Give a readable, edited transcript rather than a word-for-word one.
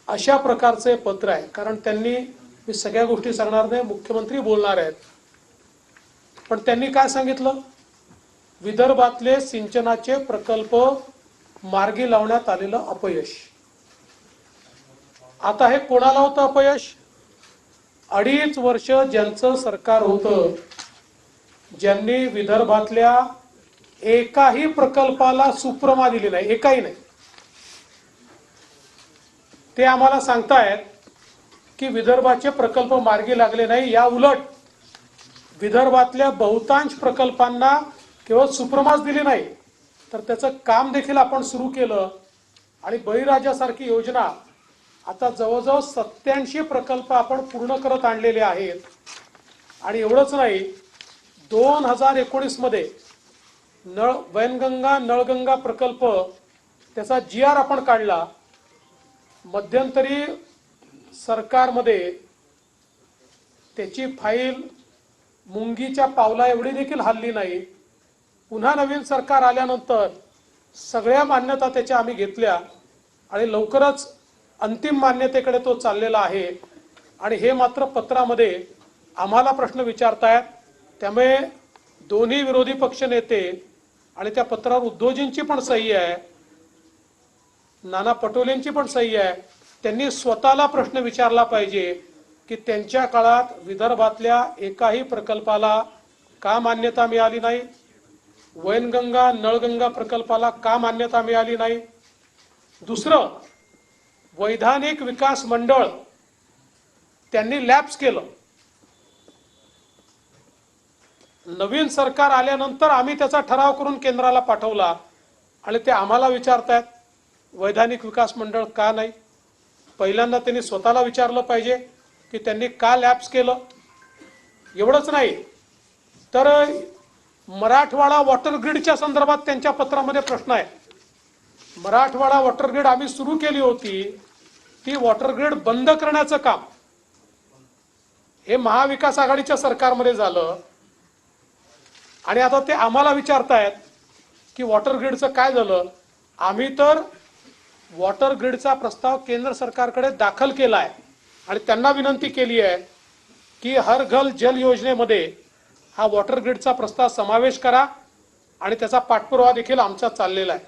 अशा प्रकारचे पत्र आहे। कारण त्यांनी, मी सगळ्या गोष्टी सांगणार नाही, मुख्यमंत्री बोलणार आहेत, पण त्यांनी काय सांगितलं, विदर्भातले सिंचनाचे प्रकल्प मार्गी लावण्यात आलेलं अपयश। आता हे कोणाला होतं अपयश? 2.5 वर्ष ज्यांचं सरकार होतं, ज्यांनी विदर्भातल्या एकाही प्रकल्पाला सुप्रमा दिली नाही, एकाही नाही, ते आम्हाला सांगतायत की विदर्भाचे प्रकल्प मार्गी लागले नाही। या उलट विदर्भातल्या बहुतांश प्रकल्पांना केवळ सुप्रमाच दिली नाही, तर त्याचं काम देखील आपण सुरू केलं आणि बळीराजासारखी योजना आता जवळजवळ 87 प्रकल्प आपण पूर्ण करत आणलेले आहेत। आणि एवढंच नाही, 2019 मध्ये वैनगंगा नळगंगा प्रकल्प त्याचा GR आपण काढला। मध्यंतरी सरकारमध्ये त्याची फाईल मुंगीच्या पावला एवढी देखील हल्ली नाही। पुन्हा नवीन सरकार आल्यानंतर सगळ्या मान्यता त्याच्या आम्ही घेतल्या आणि लवकरच अंतिम मान्यतेकडे तो चाललेला आहे। आणि हे मात्र पत्रामध्ये आम्हाला प्रश्न विचारतायत, त्यामुळे दोन्ही विरोधी पक्ष नेते आणि त्या पत्रावर उद्धवजींची पण सही आहे, नाना पटोलेंची पण सही आहे, त्यांनी स्वतःला प्रश्न विचारला पाहिजे की त्यांच्या काळात विदर्भातल्या एकाही प्रकल्पाला का मान्यता मिळाली नाही, वैनगंगा नळगंगा प्रकल्पाला का मान्यता मिळाली नाही। दुसरं, वैधानिक विकास मंडळ त्यांनी लॅप्स केलं। नवीन सरकार आल्यानंतर आम्ही त्याचा ठराव करून केंद्राला पाठवला आणि ते आम्हाला विचारतायत वैधानिक विकास मंडळ का नाही। पहिल्यांदा त्यांनी स्वतःला विचारलं पाहिजे की त्यांनी का लॅप्स केलं। एवढंच नाही तर मराठवाडा वॉटर ग्रीडच्या संदर्भात त्यांच्या पत्रामध्ये प्रश्न आहे। मराठवाडा वॉटर ग्रीड आम्ही सुरू केली होती, ती वॉटर ग्रीड बंद करण्याचं काम हे महाविकास आघाडीच्या सरकारमध्ये झालं आणि आता ते आम्हाला विचारतायत की वॉटर ग्रीडचं काय झालं। आम्ही तर वॉटर ग्रीडचा प्रस्ताव केंद्र सरकारकडे दाखल केला आहे आणि त्यांना विनंती केली आहे की हर घर जल योजनेमध्ये हा वॉटर ग्रीडचा प्रस्ताव समावेश करा आणि त्याचा पाठपुरावा देखील आमचा चाललेला आहे।